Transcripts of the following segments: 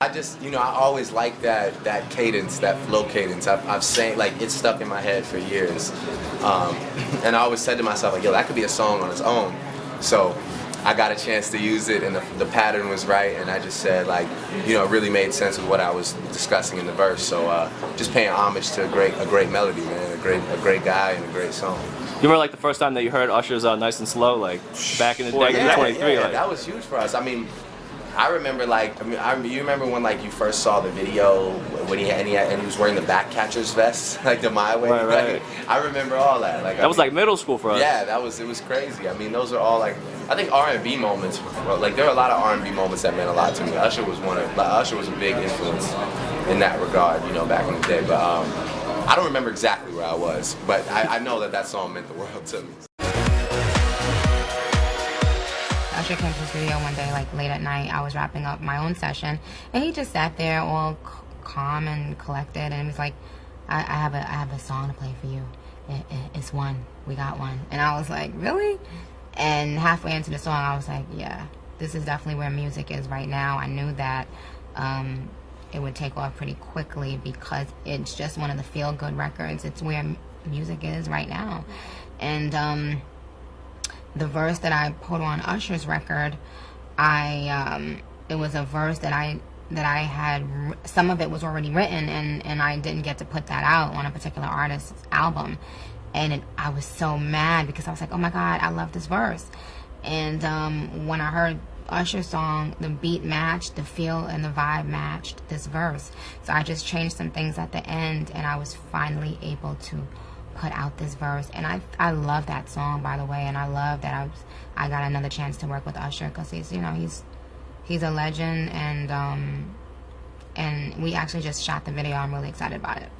I just, I always like that cadence, that flow cadence. I've sang, like, it's stuck in my head for years. And I always said to myself, like, yo, that could be a song on its own. So I got a chance to use it, and the pattern was right, and I just said, like, it really made sense with what I was discussing in the verse. So just paying homage to a great melody, man, a great guy and a great song. You remember, like, the first time that you heard Usher's Nice and Slow, like, back in the day, yeah, 23? Yeah, like, that was huge for us. I mean, I remember, like, you remember when, like, you first saw the video when he was wearing the back catcher's vest, like the MAI way. Right. Like, I remember all that. Like, that was like middle school for us. Yeah, it was crazy. I mean, those are all, like, I think R&B moments. Like, there are a lot of R&B moments that meant a lot to me. Usher was a big influence in that regard, back in the day. But I don't remember exactly where I was, but I know that song meant the world to me. Usher came to the studio one day, like late at night. I was wrapping up my own session, and he just sat there all calm and collected, and he was like, I have a song to play for you. It's one. We got one. And I was like, really? And halfway into the song, I was like, yeah, this is definitely where music is right now. I knew that it would take off pretty quickly because it's just one of the feel-good records. It's where music is right now. And the verse that I put on Usher's record, it was a verse that I had, some of it was already written, and I didn't get to put that out on a particular artist's album. And I was so mad because I was like, oh my God, I love this verse. And when I heard Usher's song, the beat matched, the feel and the vibe matched this verse. So I just changed some things at the end, and I was finally able to put out this verse. And I love that song, by the way, and I love that I got another chance to work with Usher, because he's a legend, and we actually just shot the video. I'm really excited about it.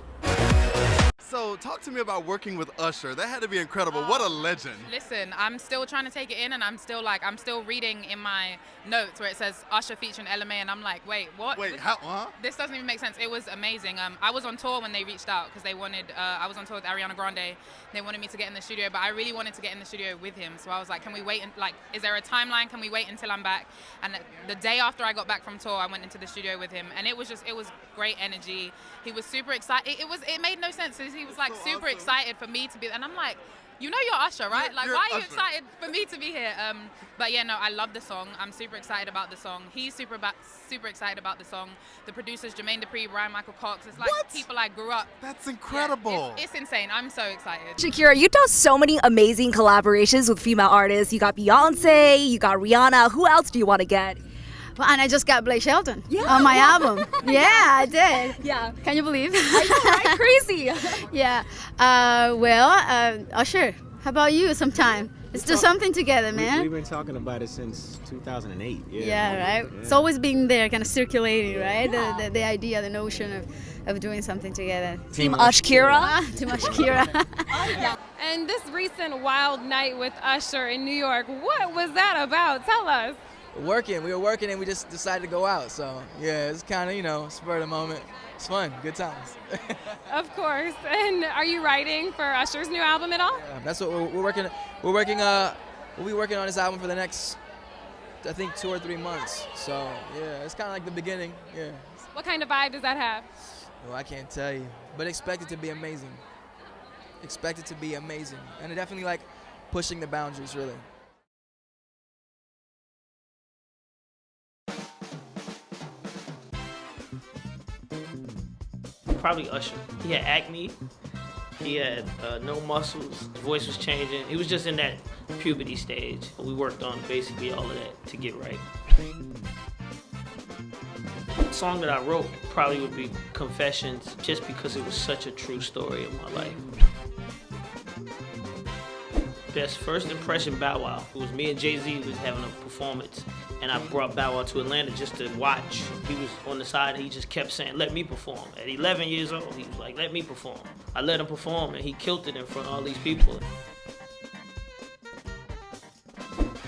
So talk to me about working with Usher. That had to be incredible. What a legend. Listen, I'm still trying to take it in, and I'm still reading in my notes where it says Usher featuring LMA, and I'm like, wait, what? Wait, how? This doesn't even make sense. It was amazing. I was on tour when they reached out because they wanted, I was on tour with Ariana Grande. They wanted me to get in the studio, but I really wanted to get in the studio with him. So I was like, can we wait, is there a timeline? Can we wait until I'm back? And the day after I got back from tour, I went into the studio with him, and it was great energy. He was super excited. It made no sense. He was like so super excited for me to be, and I'm like, you know, you're Usher, right? Like, why are you excited for me to be here? But yeah, no, I love the song. I'm super excited about the song. He's super excited about the song. The producers, Jermaine DUPRI, BRYAN-MICHAEL, it's like people I grew up. That's incredible. Yeah, it's insane. I'm so excited. Shakira, you've done so many amazing collaborations with female artists. You got Beyonce, you got Rihanna. Who else do you want to get? Well, and I just got Blake Shelton on my album. Yeah, I did. Yeah. Can you believe? I know, right? Crazy. Yeah. Usher, how about you sometime? Let's do something together, man. We've been talking about it since 2008. Yeah, right? Yeah. It's always been there, kind of circulating, right? Yeah. The idea, the notion of doing something together. Team Shakira. Team Shakira. And this recent wild night with Usher in New York, what was that about? Tell us. We were working and we just decided to go out. So yeah, it's kind of, spur of the moment. It's fun, good times. Of course. And are you writing for Usher's new album at all? Yeah, that's what we're working. We'll be working on this album for the next, I think, 2 or 3 months. So yeah, it's kind of like the beginning. Yeah. What kind of vibe does that have? Well, I can't tell you, but expect it to be amazing. Expect it to be amazing, and definitely like pushing the boundaries, really. Probably Usher. He had acne, he had no muscles, his voice was changing. He was just in that puberty stage. We worked on basically all of that to get right. The song that I wrote probably would be Confessions, just because it was such a true story of my life. Best first impression, Bow Wow. It was me and Jay-Z was having a performance, and I brought Bow Wow to Atlanta just to watch. He was on the side, and he just kept saying, let me perform. At 11 years old, he was like, let me perform. I let him perform, and he killed it in front of all these people.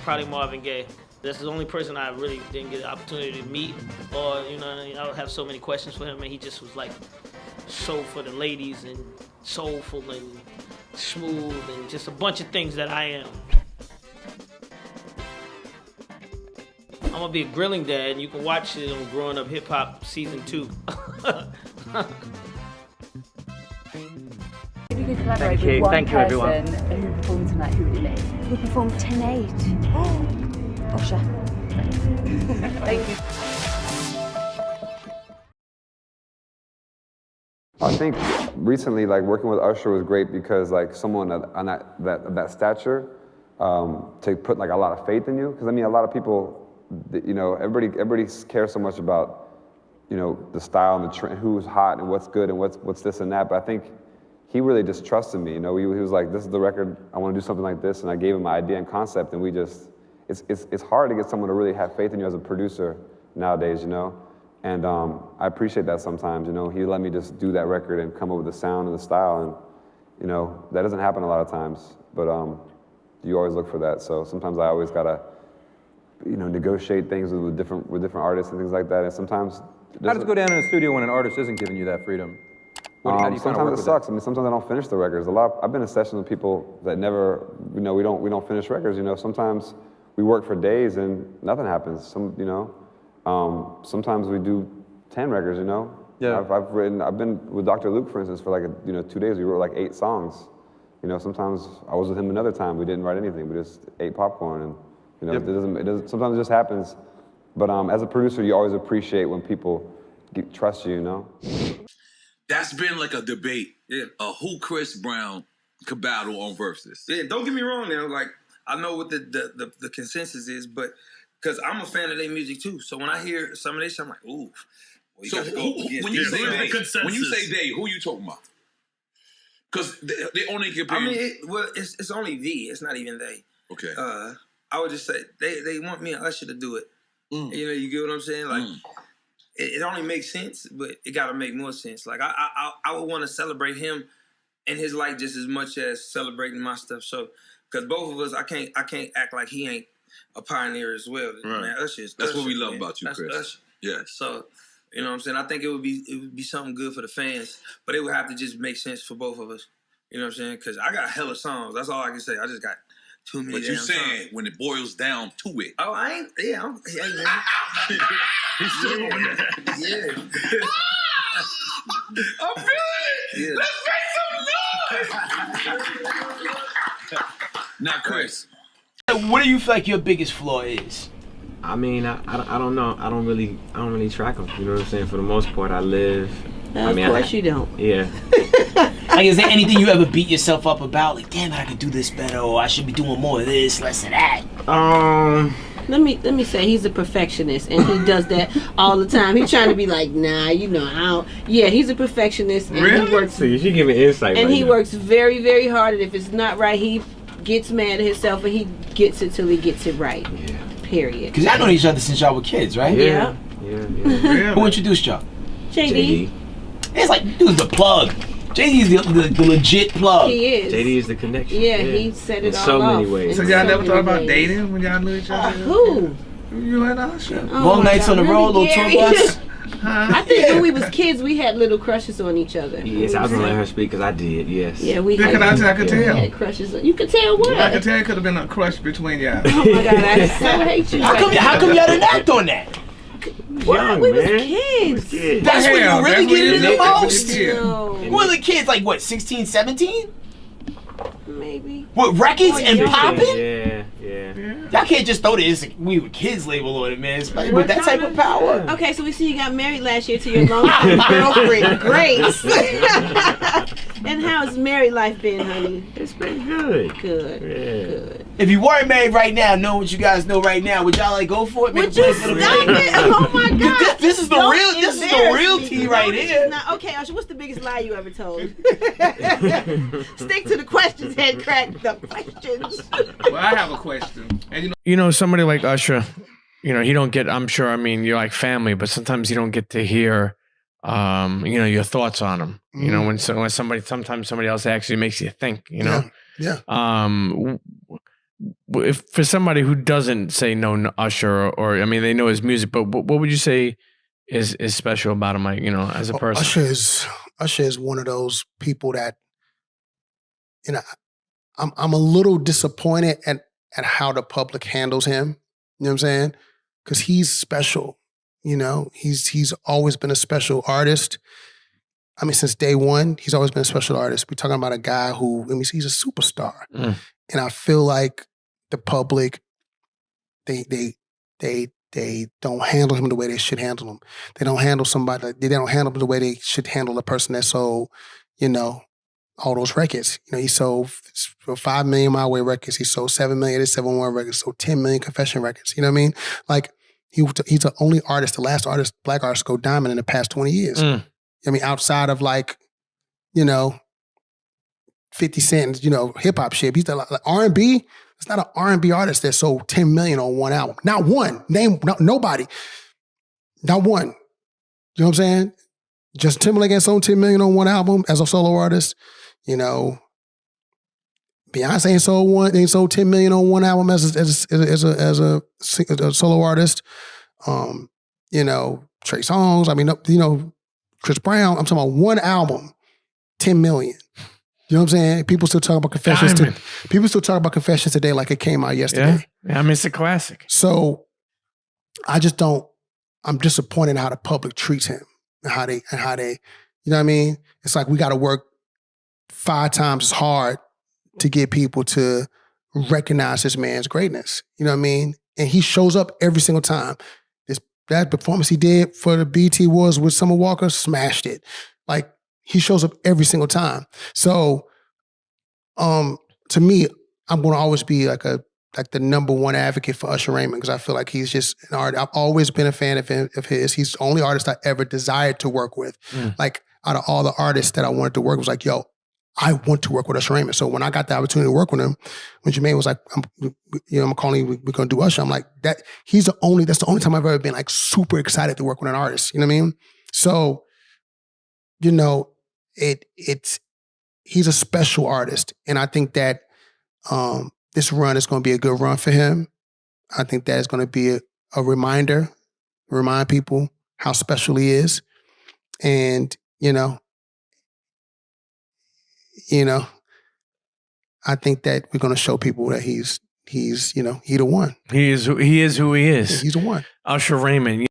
Probably Marvin Gaye. That's the only person I really didn't get the opportunity to meet, or, I would have so many questions for him, and he just was like so for the ladies and soulful and smooth and just a bunch of things that I am. I'm gonna be a grilling dad, and you can watch it on Growing Up Hip Hop Season 2. If you could collaborate with one person who performed tonight, who would it be? Who performed tonight? Usher. Thank you. I think recently, like working with Usher was great because like someone on that stature to put like a lot of faith in you. Because I mean, a lot of people, you know, everybody cares so much about, you know, the style and the trend, who's hot and what's good and what's this and that. But I think he really just trusted me. You know, he was like, this is the record. I want to do something like this, and I gave him my idea and concept, and we just. It's hard to get someone to really have faith in you as a producer nowadays, you know. And I appreciate that sometimes, you know. He let me just do that record and come up with the sound and the style, and you know that doesn't happen a lot of times. But you always look for that. So sometimes I always gotta, you know, negotiate things with different artists and things like that. And sometimes how does it go down in the studio when an artist isn't giving you that freedom? How do you sometimes it sucks. I mean, sometimes I don't finish the records. I've been in sessions with people that never, you know, we don't finish records. You know, sometimes we work for days and nothing happens. You know, sometimes we do 10 records. You know. Yeah. I've been with Dr. Luke, for instance, for like 2 days. We wrote like 8 songs. You know, sometimes I was with him another time. We didn't write anything. We just ate popcorn, and you know, it doesn't. Sometimes it just happens. But as a producer, you always appreciate when people trust you. You know. That's been like a debate. Yeah. Who Chris Brown could battle on Versuz. Yeah. Don't get me wrong now. Like I know what the consensus is, but because I'm a fan of their music too. So when I hear some of this, I'm like, ooh. Well, so when you say they, who you talking about? Because they only compare. I mean, it's only V. It's not even they. Okay. I would just say they want me and Usher to do it. You know, you get what I'm saying? Like, it only makes sense, but it got to make more sense. Like, I would want to celebrate him and his life just as much as celebrating my stuff. So, because both of us, I can't act like he ain't a pioneer as well. Right. Man, Usher's That's Usher, what we love man. about you, That's Chris. Usher. Yeah. So, you know what I'm saying? I think it would be something good for the fans, but it would have to just make sense for both of us. You know what I'm saying? Because I got hella songs. That's all I can say. I just got too many. But you saying when it boils down to it. Oh, I ain't. Yeah, hey, man. He's still on that. Yeah. I'm feeling it. Let's make some noise. Now, Chris, what do you feel like your biggest flaw is? I mean, I don't know. I don't really track them. You know what I'm saying? For the most part, I live. Of course you don't. Yeah. Like, is there anything you ever beat yourself up about? Like, damn, I could do this better, or I should be doing more of this, less of that. Let me say he's a perfectionist, and he does that all the time. He's trying to be like, nah, you know, I don't. Yeah, he's a perfectionist, and he works. See, she give me insight. And right he now. works very, very hard. And if it's not right, he gets mad at himself, and he gets it till he gets it right. Yeah. Period. Because y'all know each other since y'all were kids, right? Yeah. Who introduced y'all? JD. It's like, dude's the plug. JD's the legit plug. He is. JD is the connection. Yeah, he set it in all so off. many ways. So y'all never thought about dating when y'all knew each other? Who? You and Usher. Long nights on the road, little tour bus. I think when we was kids, we had little crushes on each other. Yes, I was gonna let her speak because I did. Yes. Yeah, we I could tell. We had crushes. You could tell what? I could tell it could have been a crush between y'all. Oh my God, I so hate you. How come y'all didn't act on that? What? We was kids. That's when you really get into the most? No. We were the kids, like what, 16, 17? Maybe. What, records and popping? Yeah. Y'all can't just throw this "we were kids" label on it, man. With that type of power. Okay, so we see you got married last year to your longtime girlfriend, Grace. And how's married life been, honey? It's been good. Good. If you weren't married right now, knowing what you guys know right now, would y'all like go for it? Would you stop it? Oh my God! This is the real. This is the real tea right here. Okay, Usher, what's the biggest lie you ever told? Stick to the questions, head crack. The questions. Well, I have a question. And you know, somebody like Usher, you know, he don't get. I'm sure. I mean, you're like family, but sometimes you don't get to hear, you know, your thoughts on him. You know, when sometimes somebody else actually makes you think. You know. Yeah. If for somebody who doesn't say no Usher, or I mean, they know his music, but what would you say is special about him? Like, you know, as a person. Usher is one of those people that, you know, I'm a little disappointed at how the public handles him. You know what I'm saying? because he's special. You know, he's always been a special artist. I mean, since day one, he's always been a special artist. We're talking about a guy who, I mean, he's a superstar. And I feel like the public, they don't handle him the way they should handle him. They don't handle somebody, they don't handle him the way they should handle a person that sold, you know, all those records. You know, he sold 5 million My Way records. He sold 7 million 871 records. Sold 10 million Confession records. You know what I mean? Like, he's the only artist, the last artist, black artist to go diamond in the past 20 years. I mean, outside of like, you know, 50 Cent, you know, hip hop shit. He's the like R&B. It's not an R&B artist that sold 10 million on one album. Not one. Nobody. Not one. You know what I'm saying? Justin Timberlake ain't sold 10 million on one album as a solo artist. You know, Beyonce ain't sold 10 million on one album as a solo artist. You know, Trey Songz. I mean, you know, Chris Brown. I'm talking about one album, 10 million. You know what I'm saying? People still talk about Confessions. People still talk about Confessions today like it came out yesterday. Yeah, I mean, it's a classic. So I just don't. I'm disappointed in how the public treats him and how they. You know what I mean? It's like we got to work 5 times as hard to get people to recognize this man's greatness. You know what I mean? And he shows up every single time. That performance he did for the BET Awards with Summer Walker smashed it. Like, he shows up every single time. So, to me, I'm going to always be like the #1 advocate for Usher Raymond because I feel like he's just an artist. I've always been a fan of his. He's the only artist I ever desired to work with. Like, out of all the artists that I wanted to work with, was like, yo, I want to work with Usher Raymond. So when I got the opportunity to work with him, when Jermaine was like, I'm calling you, we're going to do Usher. I'm like, that's the only time I've ever been like super excited to work with an artist. You know what I mean? So, you know, he's a special artist. And I think that this run is going to be a good run for him. I think that is going to be a reminder, remind people how special he is. And, you know, I think that we're going to show people that he's, you know, he the one. He is who he is. He's the one. Usher Raymond.